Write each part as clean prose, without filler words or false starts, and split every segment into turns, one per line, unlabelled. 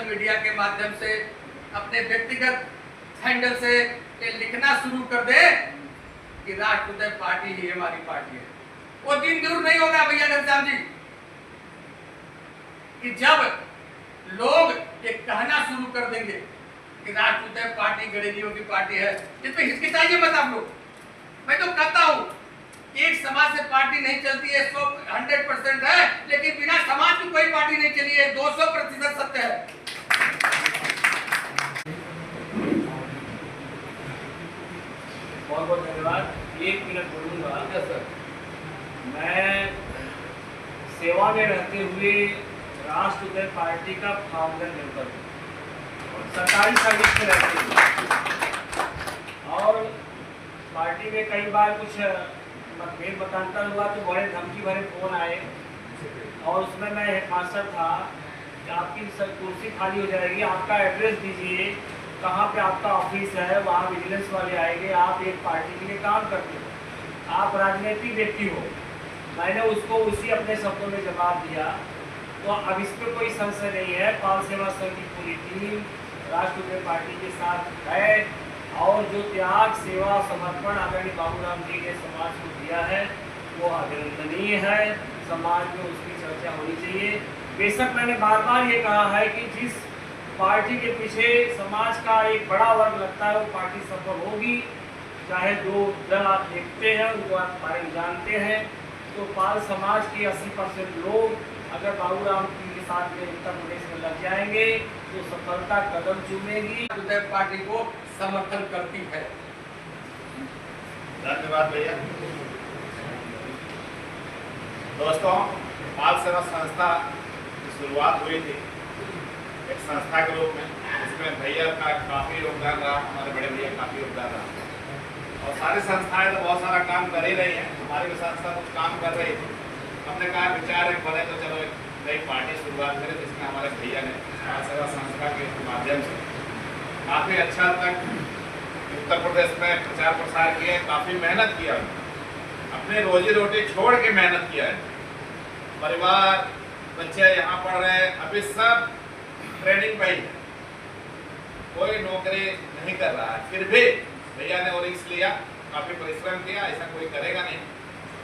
Media के माध्यम से अपने व्यक्तिगत हैंडल से ये लिखना शुरू कर दे कि राष्ट्रोदय पार्टी ही हमारी पार्टी है। वो दिन दूर नहीं होगा भैया घनश्याम जी कि जब लोग ये कहना शुरू कर देंगे कि राष्ट्रोदय पार्टी गरीबियों की पार्टी है। इसमें हिचकिचाइए मत आप लोग। मैं तो कहता हूं एक समाज से पार्टी नहीं चलती है, 100% है, लेकिन बिना समाज की कोई पार्टी नहीं चली है, 200% सत्य है।
बहुत बहुत धन्यवाद। 1 मिनट बोलूँगा सर। मैं सेवा में रहते हुए राष्ट्रोदय पार्टी का फाउंडर मेंबर हूँ और सरकारी सर्विस में रहते हुए, और पार्टी में कई बार कुछ मतभेद मतांतर हुआ तो बड़े धमकी भरे फोन आए, और उसमें मैं हेडमास्टर था कि आपकी कुर्सी खाली हो जाएगी, आपका एड्रेस दीजिए, कहाँ पे आपका ऑफिस है, वहाँ विजिलेंस वाले आएंगे, आप एक पार्टी के लिए काम करते हो, आप राजनीतिक व्यक्ति हो। मैंने उसको उसी अपने शब्दों में जवाब दिया। तो अब इस पर कोई संशय नहीं है, पाल सेवा संघ की पूरी टीम राष्ट्रोदय पार्टी के साथ है, और जो त्याग सेवा समर्पण आदरणीय बाबूराम जी ने समाज को दिया है वो अभिनंदनीय है। समाज में उसकी चर्चा होनी चाहिए। बेशक मैंने बार बार ये कहा है कि जिस पार्टी के पीछे समाज का एक बड़ा वर्ग लगता है वो पार्टी सफल होगी, चाहे जो दल आप देखते हैं उनको आप बारे में जानते हैं। तो पाल समाज के 80% लोग अगर बाबूराम जी के साथ में उत्तर प्रदेश में लग जाएंगे तो सफलता कदम चूमेगी।
राष्ट्रोदय पार्टी को समर्थन करती है।
धन्यवाद भैया। दोस्तों, पाल सेवा संस्था की शुरुआत हुई थी एक संस्था के रूप में, इसमें भैया का काफ़ी योगदान रहा, हमारे बड़े भैया काफ़ी योगदान रहा, और सारी संस्थाएं तो बहुत सारा काम कर ही रही हैं। हमारी भी संस्था कुछ काम कर रही थी। हमने कहा विचार एक बने तो चलो एक नई पार्टी शुरुआत करें, जिसमें हमारे भैया ने पाल सेवा संस्था के माध्यम से काफ़ी अच्छा तक उत्तर प्रदेश में प्रचार प्रसार किया है, काफ़ी मेहनत किया है, अपने रोजी रोटी छोड़ के मेहनत किया है। परिवार बच्चे यहाँ पढ़ रहे हैं, अभी सब ट्रेनिंग पे ही, कोई नौकरी नहीं कर रहा है, फिर भी भैया ने वो रिस्क लिया, काफ़ी परिश्रम किया। ऐसा कोई करेगा नहीं।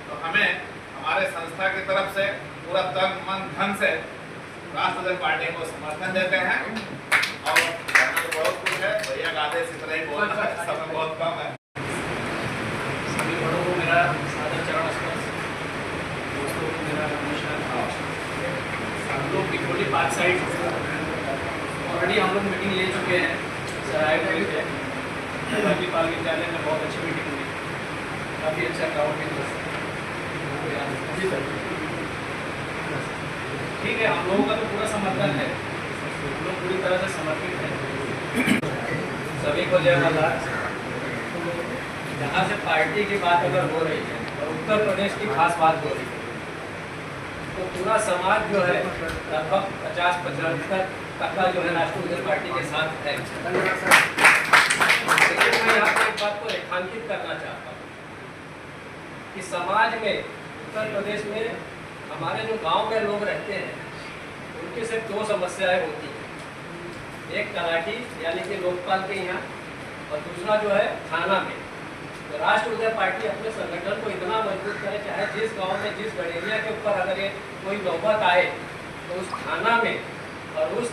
तो हमें हमारे संस्था की तरफ से पूरा तन मन धन से राष्ट्रोदय पार्टी को समर्थन देते हैं, और बहुत कुछ है। भैया का आदेश इतना ही बोलना है, समय बहुत कम है।
सभी बड़ों को मेरा सादर चरण स्पर्श, दोस्तों को मेरा नमस्कार। हम लोग पिकोली पार्क साइड ऑलरेडी हम लोग मीटिंग ले चुके हैं, सराय में है बाकी पाल विद्यालय में बहुत अच्छी मीटिंग हुई, काफ़ी अच्छा क्राउड भी था। ठीक है, हम लोगों का तो पूरा समर्थन है, हम लोग पूरी तरह से समर्पित हैं। सभी को जय माता। जहाँ से पार्टी की बात अगर हो रही है और उत्तर प्रदेश की खास बात हो रही है, तो पूरा समाज जो है लगभग 50-75 टका जो है राष्ट्रोदय पार्टी के साथ है। लेकिन मैं यहाँ पर एक बात को रेखांकित करना चाहता हूँ कि समाज में उत्तर प्रदेश में हमारे जो गांव में लोग रहते हैं उनकी सिर्फ 2 समस्याएं होती हैं। एक तलाठी यानी कि लोकपाल के यहाँ, और दूसरा जो है थाना में। तो राष्ट्रोदय पार्टी अपने संगठन को इतना मजबूत करे, चाहे जिस गांव में जिस गडेरिया के ऊपर अगर ये कोई नौबत आए तो उस थाना में और उस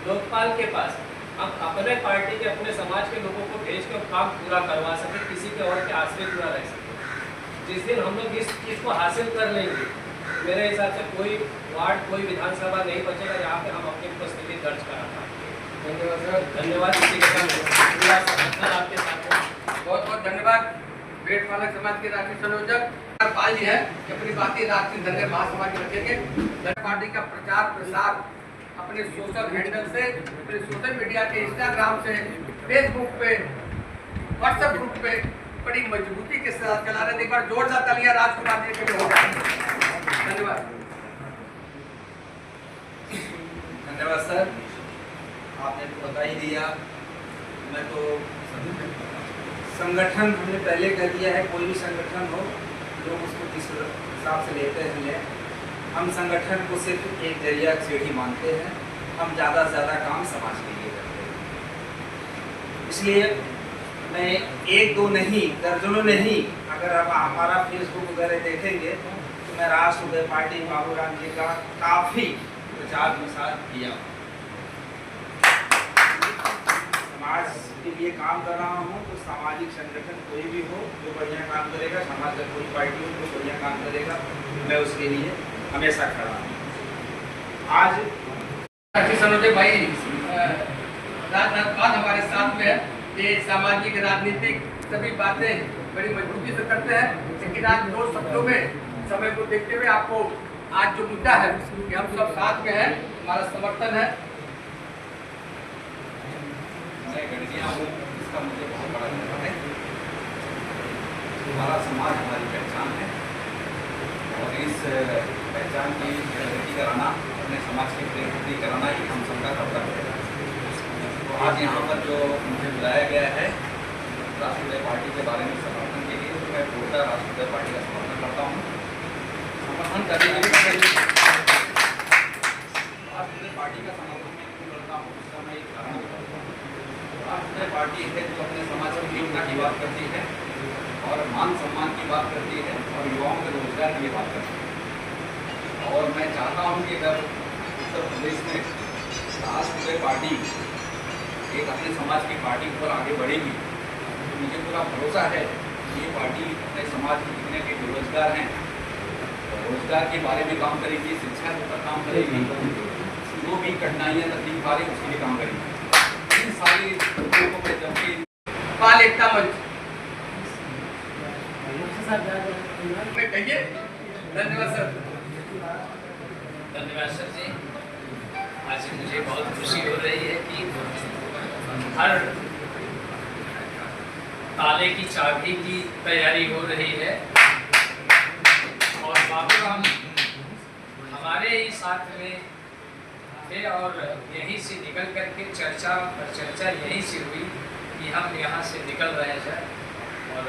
लोकपाल के पास हम अपने पार्टी के अपने समाज के लोगों को भेज कर काम पूरा करवा सके, किसी के और के आश्रित न रह सके। जिस दिन हम लोग इस चीज़ को हासिल कर लेंगे, मेरे हिसाब से कोई वार्ड कोई विधानसभा नहीं बचेगा जहाँ पे हम अपनी उपस्थिति दर्ज करा पाएंगे।
धन्यवाद सर।
धन्यवाद। इसी के साथ पूरा समर्थन आपके साथ है।
बहुत बहुत धन्यवाद। भेड़ पालक समाज के राष्ट्रीय संयोजक पाल जी है कि अपनी बातें राष्ट्रीय धनगर महासभा के रखेंगे। पार्टी का प्रचार प्रसार अपने सोशल हैंडल से, अपने सोशल मीडिया के इंस्टाग्राम से, फेसबुक पे, व्हाट्सएप ग्रुप पे बड़ी मजबूती के साथ चला रहे हैं। एक बार जोरदार तालियां राजकुमार जी के लिए हो जाए। धन्यवाद।
धन्यवाद सर, आपने तो बता ही दिया। मैं तो संगठन हमने पहले कर दिया है, कोई भी संगठन हो लोग उसको किस हिसाब से लेते हैं। हम संगठन को सिर्फ एक जरिया सीढ़ी मानते हैं। हम ज़्यादा से ज़्यादा काम समाज के लिए करते हैं। इसलिए मैं एक दो नहीं, दर्जनों नहीं, अगर आप हमारा फेसबुक वगैरह देखेंगे तो मैं राष्ट्रीय पार्टी बाबूराम जी का काफ़ी प्रचार प्रसार किया। समाज के लिए काम कर रहा हूँ, तो सामाजिक संगठन कोई भी हो जो बढ़िया काम करेगा, समाज का कोई पार्टी हो जो बढ़िया काम करेगा, मैं उसके लिए हमेशा खड़ा हूँ। आज
सनोजय भाई राजनाथ हमारे साथ में है। ये सामाजिक राजनीतिक सभी बातें बड़ी मजबूती से करते हैं, लेकिन आज 2 शब्दों में समय को देखते हुए आपको आज जो मुद्दा है कि हम सब साथ में हैं, हमारा समर्थन है।
मैं गणिया हूँ, इसका मुझे बहुत बड़ा धन्यवाद है। हमारा समाज हमारी पहचान है और इस पहचान की प्रगति कराना, अपने समाज की प्रगति कराना ही हम सबका कर्तव्य है। तो आज यहाँ पर जो मुझे बुलाया गया है राष्ट्रीय पार्टी के बारे में समर्थन के लिए, तो मैं पूरा राष्ट्रीय पार्टी का समर्थन करता हूँ। समर्थन करने के लिए राष्ट्रीय पार्टी का समर्थन मैं क्यों करता हूँ, उसका मैं एक कारण बताऊँगा। राष्ट्रीय पार्टी है जो अपने समाज की एकता की बात करती है और मान सम्मान की बात करती है और युवाओं के रोजगार की बात करती है। और मैं चाहता हूँ कि अगर उत्तर प्रदेश में राष्ट्रीय पार्टी एक अपने समाज की पार्टी पर आगे बढ़ेगी, तो मुझे पूरा भरोसा है कि ये पार्टी अपने समाज के जितने भी बेरोजगार हैं, रोजगार के बारे में काम करेगी, शिक्षा के ऊपर काम करेगी, जो भी कठिनाइयाँ तकलीफ आ रही उसके लिए काम करेगी। इन सारी लोगों को मैं जबकि
बाल एकता मंच में कहिए। धन्यवाद सर।
धन्यवाद सर जी। आज मुझे बहुत खुशी हो रही है कि हर ताले की चाबी की तैयारी हो रही है और बाबूराम हमारे ही साथ में थे और यहीं से निकल करके चर्चा पर चर्चा यहीं से हुई कि हम यहाँ से निकल रहे हैं सर और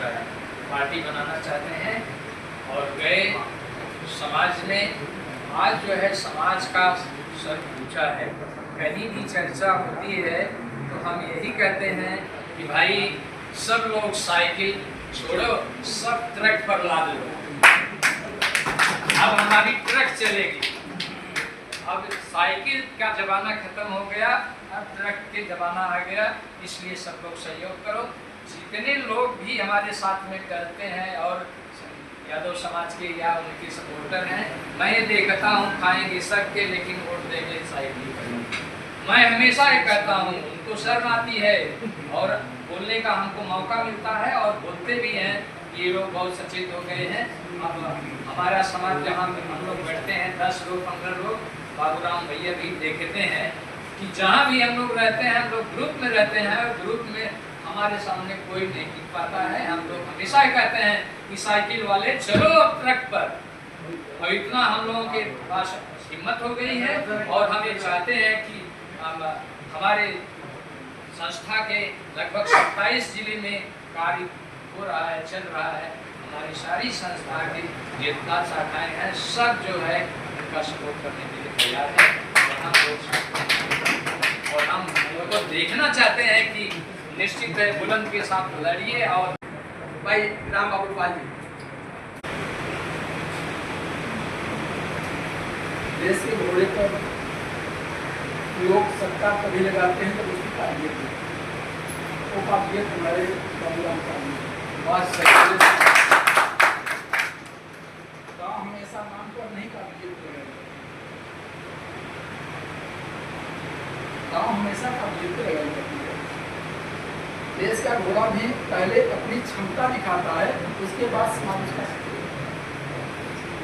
पार्टी बनाना चाहते हैं और गए समाज में। आज जो है समाज का सर पूछा है, कहीं भी चर्चा होती है तो हम यही कहते हैं कि भाई सब लोग साइकिल छोड़ो, सब ट्रक पर लाद लो। अब हमारी ट्रक चलेगी। अब साइकिल का जमाना खत्म हो गया, अब ट्रक के जमाना आ गया। इसलिए सब लोग सहयोग करो। जितने लोग भी हमारे साथ में करते हैं और यादव समाज के या उनके सपोर्टर हैं, मैं ये देखता हूँ खाएंगे सबके लेकिन वोट देंगे साइकिल पर। मैं हमेशा ये कहता हूँ, उनको शर्म आती है और बोलने का हमको मौका मिलता है और बोलते भी हैं। ये लोग बहुत सचेत हो गए हैं। अब हमारा समाज जहाँ हम लोग बैठते हैं 10 लोग 15 लोग, बाबूराम भैया भी देखते हैं कि जहाँ भी हम लोग रहते हैं, हम लोग ग्रुप में रहते हैं और ग्रुप में हमारे सामने कोई नहीं टिक पाता है। हम लोग हमेशा कहते हैं कि साइकिल वाले चलो अब ट्रक पर, और इतना हम लोगों के पास हिम्मत हो गई है और हम ये चाहते हैं कि हमारे संस्था के लगभग 27 जिले में कार्य हो रहा है, चल रहा है। हमारी सारी संस्था की जितना शाखाएँ हैं सब जो है उनका सपोर्ट करने के लिए तैयार है और हम लोगों को देखना चाहते हैं कि निश्चित है बुलंद के साथ लड़िए। और
भाई राम बाबू पाल जी, देश के घोड़े पर लोग सत्ता कभी लगाते हैं तो उसकी काबिलियत है, वो काबिलियत हमारे बाबूराम साहब बहुत सही। गाँव हमेशा नाम पर नहीं काबिलियत रहेगा, गाँव हमेशा काबिलियत रहेगा। देश का घोड़ा भी पहले अपनी क्षमता दिखाता है, उसके बाद समाज का।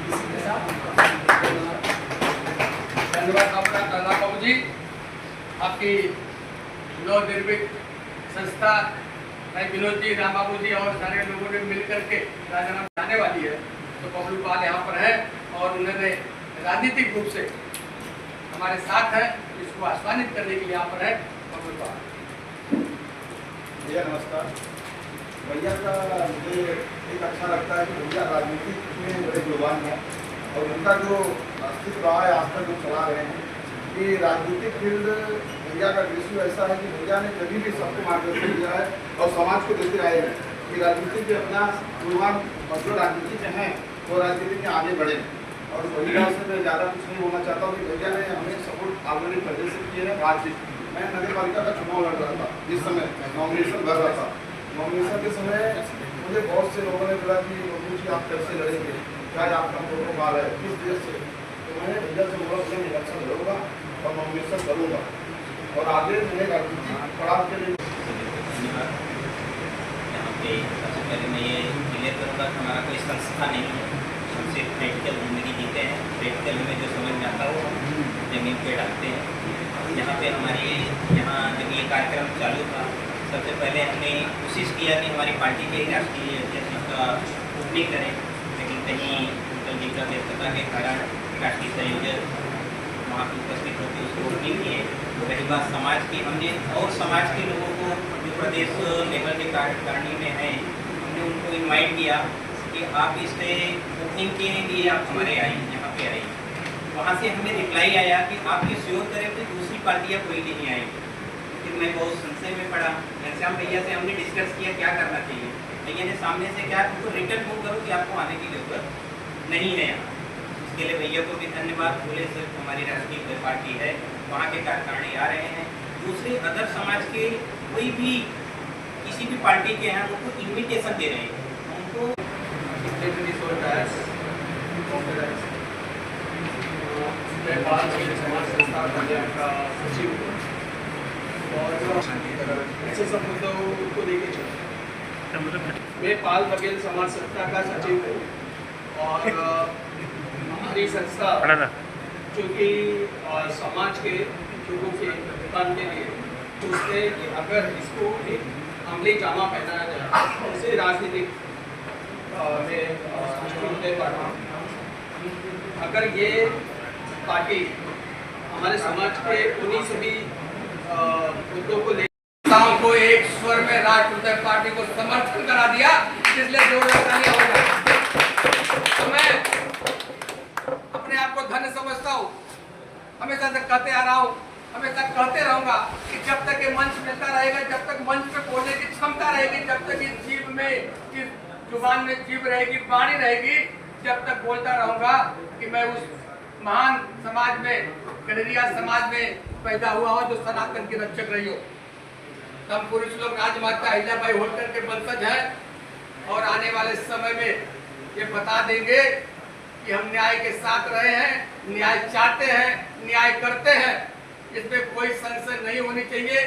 इसी के साथ धन्यवाद आपका बाबू जी। आपकी नवनिर्मित संस्था भाई विनोद जी, राम बाबू जी और सारे लोगों ने मिलकर के राजनामा जाने वाली है, तो बबलू पाल यहाँ पर है और उन्होंने राजनीतिक रूप से हमारे साथ है, इसको आह्वानित करने के लिए यहाँ पर है बबलू पाल।
भैया नमस्कार। भैया का मुझे एक अच्छा लगता है कि भैया राजनीतिक में बड़े गुणवान हैं और उनका जो अस्तित्व रहा है आज तक जो चला रहे हैं,
कि राजनीतिक फील्ड भैया का विषय ऐसा है कि भैया ने कभी भी सबको मार्गदर्शन दिया है और समाज को देते आए हैं कि राजनीति में अपना गुणवान और जो राजनीति में हैं वो राजनीति में आगे बढ़े। और भैया से मैं ज़्यादा कुछ नहीं बोलना चाहता हूँ कि भैया ने हमें सपोर्ट ऑलरेडी पहले से किए हैं। बातचीत मैं नगर पालिका का चुनाव लड़ रहा था, जिस समय नॉमिनेशन भर रहा था, नॉमिनेशन के समय मुझे बहुत से लोगों ने बोला कि बाबू जी आप कैसे लड़ेंगे, क्या आपका प्रोटोकॉल है, किस देश से। तो मैंने भैया से बोला कि मैं इलेक्शन लड़ूंगा और नॉमिनेशन करूँगा और आगे मैं राजनीतिक पड़ाव के लिए।
यहाँ पे सबसे पहले मैं ये क्लियर करूँगा कि हमारा कोई संस्था नहीं है, हम सिर्फ प्रैक्टिकल ज़िंदगी जीते हैं। प्रैक्टिकल में जो समझ में आता है वो ज़मीन पे डालते हैं। यहाँ पे हमारी यहाँ जब ये कार्यक्रम चालू था, सबसे पहले हमने कोशिश किया कि हमारी पार्टी के राष्ट्रीय अध्यक्ष का ओपनिंग करें, लेकिन कहीं उत्तर जी का व्यस्तता के कारण राष्ट्रीय संयोजक वहाँ पर उपस्थित होकर उसको ओपनिंग किए। रही बात समाज की, हमने और समाज के लोगों को जो प्रदेश लेवल के कार्यकारिणी में हैं, हमने उनको इनवाइट किया कि आप इस ओपनिंग के लिए आप हमारे आए, यहाँ पे आए। वहाँ से हमें रिप्लाई आया कि आप ये श्योर करें कि दूसरी पार्टियाँ कोई नहीं आएगी। फिर मैं बहुत संशय में पड़ा। घनश्याम भैया से हमने डिस्कस किया क्या करना चाहिए। भैया ने सामने से क्या उनको रिटर्न मूव करो कि आपको आने की जरूरत नहीं है यहाँ। इसके लिए भैया को भी धन्यवाद। बोले सर हमारी राष्ट्रीय पार्टी है, वहाँ के कार्यकारिणी आ रहे हैं। दूसरे अदर समाज के कोई भी किसी भी पार्टी के हैं उनको इन्विटेशन दे रहे हैं उनको।
मैं बाल बघेल समाज संस्था कल्याण का सचिव हूँ और ऐसे सब मुद्दों को लेके चलते। मैं पाल बघेल समाज संस्था का सचिव हूँ और हमारी संस्था जो कि समाज के लोगों के उत्थान के लिए सोचते हैं कि अगर इसको एक अमली जामा पहनाया जाए, जैसे राजनीतिक में अगर ये पार्टी हमारे समाज के उन्हीं सभी मुद्दों को
शाम को एक स्वर में राष्ट्रीय पार्टी को समर्थन करा दिया, इसलिए जोर लगाने होगा। तो मैं अपने आप को धन्य समझता हूँ। हमेशा तक कहते आ रहा हूँ, हमेशा कहते रहूंगा कि जब तक ये मंच मिलता रहेगा, जब तक मंच पे बोलने की क्षमता रहेगी, जब तक इस जीव में, जुबान में जीव रहेगी, वाणी रहेगी, जब तक बोलता रहूंगा कि मैं उस महान समाज में, कनेरिया समाज में पैदा हुआ हो जो सनातन की रक्षक रही हो। हम पुरुष लोग राजमाता अहिल्याबाई होल्कर के वंशज हैं और आने वाले समय में ये बता देंगे कि हम न्याय के साथ रहे हैं, न्याय चाहते हैं, न्याय करते हैं। इसमें कोई संशय नहीं होनी चाहिए।